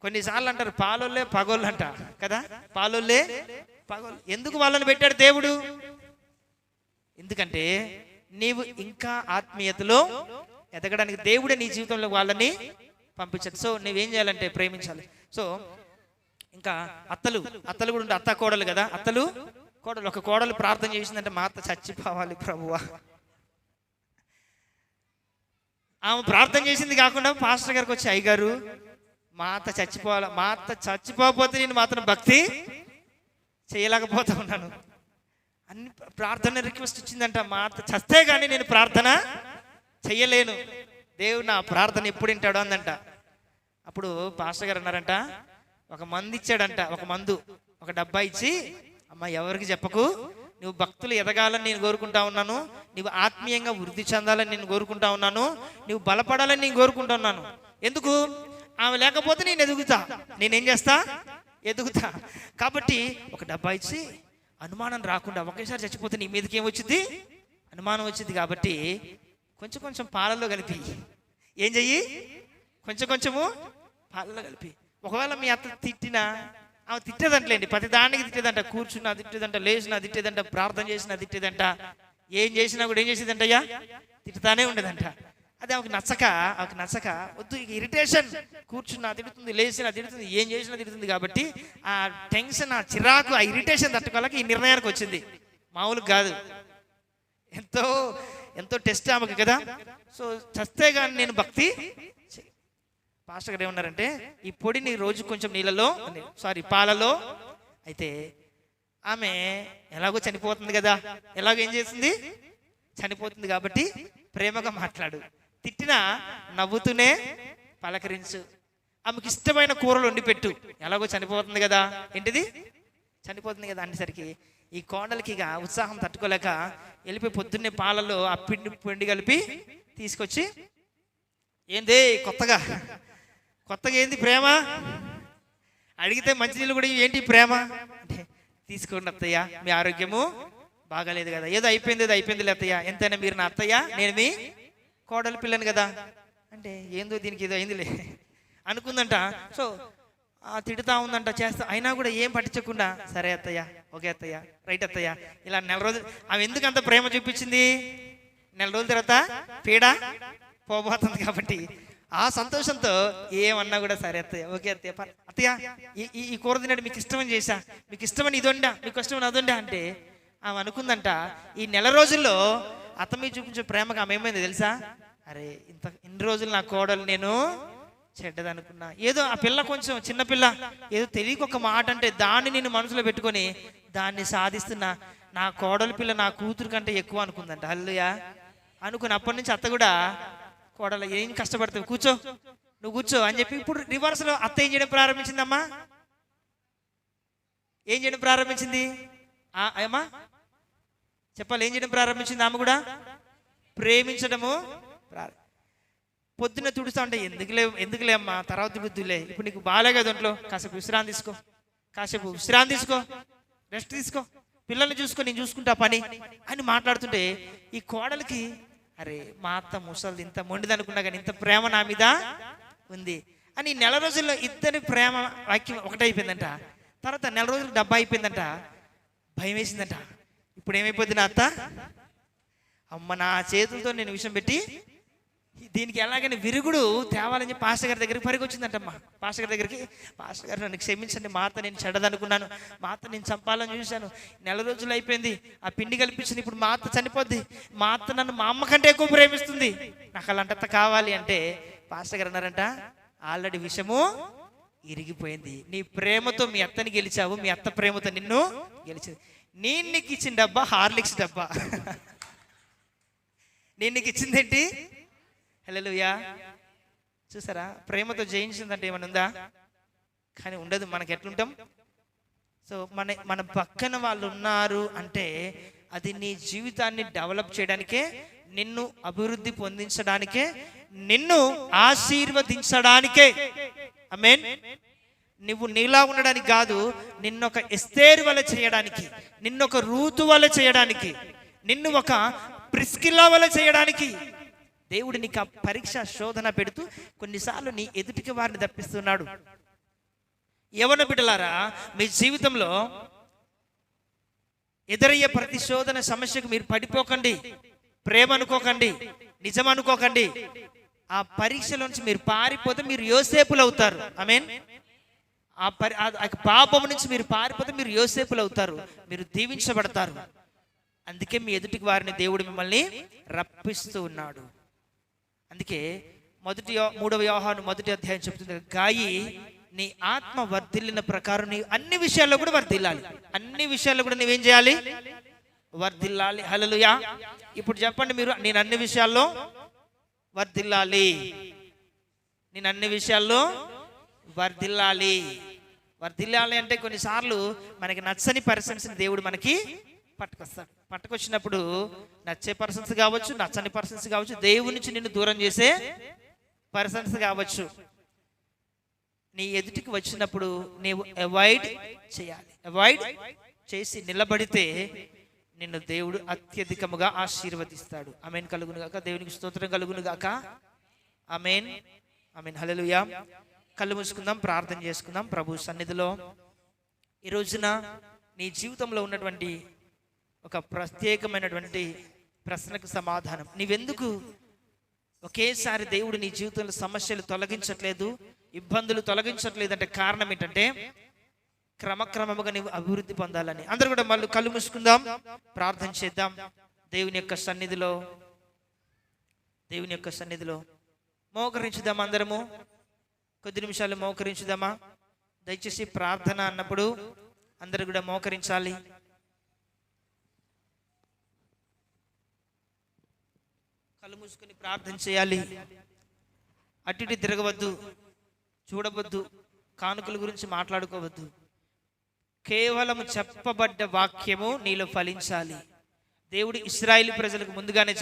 కొన్నిసార్లు అంటారు పాలోళ్ళే పగోళ్ళు అంట కదా, పాలోళ్ళే పగోళ్ళు. ఎందుకు వాళ్ళని పెట్టాడు దేవుడు? ఎందుకంటే నీవు ఇంకా ఆత్మీయతలో ఎదగడానికి దేవుడే నీ జీవితంలో వాళ్ళని పంపించాడు. సో నువ్వేం చేయాలంటే ప్రేమించాలి. సో ఇంకా అత్తలు కూడా ఉంటే, అత్త కోడలు కదా, అత్తలు కోడలు. ఒక కోడలు ప్రార్థన చేసిందంటే మా అత్త చచ్చిపోవాలి ప్రభువా. ఆమె ప్రార్థన చేసింది కాకుండా పాస్టర్ గారికి వచ్చి, అయ్యగారు మా అత్త చచ్చిపోవాలి, మా అత్త చచ్చిపోకపోతే నేను మాత్రం భక్తి చేయలేకపోతా ఉన్నాను అన్ని ప్రార్థన రిక్వెస్ట్ ఇచ్చిందంట. మా అత్త చస్తే కానీ నేను ప్రార్థన చెయ్యలేను, దేవుడు నా ప్రార్థన ఎప్పుడు వింటాడు అందంట. అప్పుడు పాస్టర్ గారు అన్నారంట, ఒక మందు ఇచ్చాడంట, ఒక డబ్బా ఇచ్చి, అమ్మ ఎవరికి చెప్పకు, నువ్వు భక్తులు ఎదగాలని నేను కోరుకుంటా ఉన్నాను, నువ్వు ఆత్మీయంగా వృద్ధి చెందాలని నేను కోరుకుంటా ఉన్నాను, నువ్వు బలపడాలని నేను కోరుకుంటా ఉన్నాను. ఎందుకు? ఆమె లేకపోతే నేను ఎదుగుతా, నేనేం చేస్తా, ఎదుగుతా. కాబట్టి ఒక డబ్బా ఇచ్చి అనుమానం రాకుండా, ఒకేసారి చచ్చిపోతే నీ మీదకి ఏమొచ్చింది, అనుమానం వచ్చింది. కాబట్టి కొంచెం పాలలో కలిపి, ఏం చెయ్యి, కొంచెము పాలలో కలిపి. ఒకవేళ మీ అత్త తిట్టినా, ఆమె తిట్టేదంటలేండి, ప్రతి దానికి తిట్టేదంట, కూర్చున్నా తిట్టేదంట, లేచినా తిట్టేదంట, ప్రార్థన చేసినా తిట్టేదంట, ఏం చేసినా కూడా ఏం చేసేదంటయ్యా, తిట్టుతానే ఉండేదంట. అది ఆమెకు నచ్చక వద్దు, ఇక ఇరిటేషన్, కూర్చున్నా తిడుతుంది, లేచినా తిడుతుంది, ఏం చేసినా తిడుతుంది. కాబట్టి ఆ టెన్షన్, ఆ చిరాకు, ఆ ఇరిటేషన్ తట్టుకోలేక ఈ నిర్ణయానికి వచ్చింది. మామూలుగా కాదు, ఎంతో టెస్ట్ ఆమెకు కదా. సో చస్తే కానీ నేను భక్తి. పాస్టర్ గారు ఏమన్నారంటే, ఈ పొడిని రోజు కొంచెం పాలలో అయితే ఆమె ఎలాగో చనిపోతుంది కదా, ఎలాగో ఏం చేసింది, చనిపోతుంది. కాబట్టి ప్రేమగా మాట్లాడు, తిట్టినా నవ్వుతూనే పలకరించు, ఆమెకి ఇష్టమైన కూరలు వండి పెట్టు, ఎలాగో చనిపోతుంది కదా, ఏంటిది చనిపోతుంది కదా అనేసరికి ఈ కోడలికి ఇక ఉత్సాహం తట్టుకోలేక వెళ్ళిపోయి పొద్దున్నే పాలలో ఆ పిండి కలిపి తీసుకొచ్చి, ఏంది కొత్తగా ఏంది ప్రేమ అడిగితే మంచినీళ్ళు కూడా ఏంటి ప్రేమ అంటే, తీసుకోండి అత్తయ్య, మీ ఆరోగ్యము బాగాలేదు కదా, ఏదో అయిపోయింది అత్తయ్య, ఎంతైనా మీరు నా అత్తయ్య, నేను మీ కోడలి పిల్లని కదా అంటే, ఏందో దీనికి ఏదో అయిందిలే అనుకుందంట. సో తిడుతా ఉందంట, చేస్తా, అయినా కూడా ఏం పట్టించకుండా, సరే అత్తయ్య, ఓకే అత్తయ్య, రైట్ అత్తయ్య, ఇలా 4 రోజులు. ఆమె ఎందుకు అంత ప్రేమ చూపించింది? 4 రోజుల తర్వాత పీడ పోబోతుంది కాబట్టి ఆ సంతోషంతో ఏమన్నా కూడా సరే అత్తయ్య, ఓకే అత్తయ్య, అత్తయ్య ఈ కూర తినట్టు మీకు ఇష్టమని చేశా, మీకు ఇష్టమని ఇదొండా, మీకు ఇష్టమని అదొండా అంటే, ఆమె అనుకుందంట ఈ 4 రోజుల్లో అత్త మీద చూపించే ప్రేమగా ఆమె ఏమైంది తెలుసా, అరే ఇన్ని రోజులు నా కోడలు నేను చెడ్డదనుకున్నా, ఏదో ఆ పిల్ల కొంచెం చిన్నపిల్ల, ఏదో తెలియక ఒక మాట అంటే దాన్ని నేను మనసులో పెట్టుకొని దాన్ని సాధిస్తున్నా, నా కోడలి పిల్ల నా కూతురు కంటే ఎక్కువ అనుకుందంట. హల్లెలూయా అనుకుని అప్పటి నుంచి అత్త కూడా, కోడలు ఏం కష్టపడుతుంది, నువ్వు కూర్చో అని చెప్పి, ఇప్పుడు రివర్స్లో అత్త ఏం చేయడం ప్రారంభించిందమ్మా, ఏం చేయడం ప్రారంభించింది అమ్మా చెప్పాలి, ఏం చేయడం ప్రారంభించింది? ఆమె కూడా ప్రేమించడము. పొద్దున్న తుడుస్తా ఉంటే, ఎందుకులే అమ్మా, తర్వాత తుడుద్దులే, ఇప్పుడు నీకు బాగాలే కదా ఒంట్లో, కాసేపు విశ్రాంతి తీసుకో, రెస్ట్ తీసుకో, పిల్లల్ని చూసుకో, నేను చూసుకుంటా పని అని మాట్లాడుతుంటే, ఈ కోడలికి అరే మా అత్త ముసలిది ఇంత మొండిది అనుకున్నా కానీ ఇంత ప్రేమ నా మీద ఉంది అని 4 రోజుల్లో ఇద్దరి ప్రేమ వాక్యం ఒకటైపోయిందంట. తర్వాత 4 రోజులు డబ్బా అయిపోయిందంట, భయం వేసిందంట, ఇప్పుడు ఏమైపోద్ది నా అత్త, అమ్మ నా చేతులతో నేను విషయం పెట్టి దీనికి ఎలాగైనా విరుగుడు తేవాలని చెప్పి పాస్టర్ గారి దగ్గరికి పరిగొచ్చిందంటమ్మా. పాస్టర్ గారి దగ్గరికి, పాస్టర్ గారు నన్ను క్షమించండి, మా అత్త నేను చెడ్డదనుకున్నాను, మా అత్త నేను చంపాలని చూశాను, 4 రోజులు అయిపోయింది, ఆ పిండి కల్పించింది, ఇప్పుడు మా అత్త చనిపోద్ది, మా అత్త నన్ను మా అమ్మ కంటే ఎక్కువ ప్రేమిస్తుంది, నాకు అలాంటి అత్త కావాలి అంటే, పాస్టర్ గారు అన్నారంట, ఆల్రెడీ విషయము ఇరిగిపోయింది, నీ ప్రేమతో మీ అత్తని గెలిచావు, మీ అత్త ప్రేమతో నిన్ను గెలిచింది. నేను నీకు ఇచ్చిన డబ్బా హార్లిక్స్ డబ్బా, నేను నీకు ఇచ్చిందేంటి, హల్లెలూయా. చూసారా, ప్రేమతో జయించిందంటే ఏమైనా ఉందా? కానీ ఉండదు. మనకి ఎట్లుంటాం? సో మన పక్కన వాళ్ళు ఉన్నారు అంటే అది నీ జీవితాన్ని డెవలప్ చేయడానికే, నిన్ను అభివృద్ధి పొందించడానికే, నిన్ను ఆశీర్వదించడానికే. ఆమేన్. నువ్వు నీలా ఉండడానికి కాదు, నిన్నొక ఎస్తేరు వల్ల చేయడానికి, నిన్నొక రూతు వల్ల చేయడానికి, నిన్ను ఒక ప్రిస్కిల్లా వల్ల చేయడానికి దేవుడు నీకు ఆ పరీక్ష శోధన పెడుతూ కొన్నిసార్లు నీ ఎదుటికి వారిని తప్పిస్తున్నాడు. యవ్వన బిడ్డలారా, మీ జీవితంలో ఎదురయ్యే ప్రతి శోధన సమస్యకు మీరు పడిపోకండి. ప్రేమ అనుకోకండి, నిజం అనుకోకండి. ఆ పరీక్షలోంచి మీరు పారిపోతే మీరు యోసేపులు అవుతారు. ఆమేన్. ఆ పాపం నుంచి మీరు పారిపోతే మీరు యోసేపులు అవుతారు, మీరు దీవించబడతారు. అందుకే మీ ఎదుటికి వారిని దేవుడు మిమ్మల్ని రప్పిస్తూ ఉన్నాడు. అందుకే 3వ యోహాను 1వ అధ్యాయం చెప్తుంది, గాయి నీ ఆత్మ వర్ధిల్లిన ప్రకారం నీ అన్ని విషయాల్లో కూడా వర్ధిల్లాలి. అన్ని విషయాల్లో కూడా నువ్వేం చేయాలి? వర్ధిల్లాలి. హల్లెలూయా. ఇప్పుడు చెప్పండి మీరు, నేను అన్ని విషయాల్లో వర్ధిల్లాలి. నేను అన్ని విషయాల్లో వర్ధిల్లాలి. వర్ధిల్లాలి అంటే కొన్నిసార్లు మనకి నచ్చని పర్సన్స్ దేవుడు మనకి పట్టుకొస్తాడు. పట్టుకొచ్చినప్పుడు నచ్చే పర్సన్స్ కావచ్చు, నచ్చని పర్సన్స్ కావచ్చు, దేవుడి నుంచి నిన్ను దూరం చేసే పర్సన్స్ కావచ్చు. నీ ఎదుటికి వచ్చినప్పుడు నీవు అవాయిడ్ చేయాలి. అవాయిడ్ చేసి నిలబడితే నిన్ను దేవుడు అత్యధికముగా ఆశీర్వదిస్తాడు. ఆమేన్ కలుగును గాక. దేవునికి స్తోత్రం కలుగును గాక. ఆమేన్, ఆమేన్. హల్లెలూయా. కళ్ళు మూసుకుందాం, ప్రార్థన చేసుకుందాం ప్రభు సన్నిధిలో. ఈ రోజున నీ జీవితంలో ఉన్నటువంటి ఒక ప్రత్యేకమైనటువంటి ప్రశ్నకు సమాధానం. నీవెందుకు ఒకేసారి దేవుడు నీ జీవితంలో సమస్యలు తొలగించట్లేదు, ఇబ్బందులు తొలగించట్లేదు అంటే కారణం ఏంటంటే క్రమక్రమముగా నీవు అభివృద్ధి పొందాలని. అందరూ కూడా మళ్ళీ కళ్ళు మూసుకుందాం, ప్రార్థన చేద్దాం. దేవుని యొక్క సన్నిధిలో మోకరించుదాం. అందరము కొద్ది నిమిషాలు మోకరించుదామా? దయచేసి ప్రార్థన అన్నప్పుడు అందరూ కూడా మోకరించాలి. కళ్ళు మూసుకొని ప్రార్థన చేయాలి. అటు ఇటు తిరగవద్దు, చూడవద్దు, కానుకల గురించి మాట్లాడుకోవద్దు. కేవలం చెప్పబడ్డ వాక్యము నీలో ఫలించాలి. దేవుడు ఇశ్రాయేలు ప్రజలకు ముందుగానే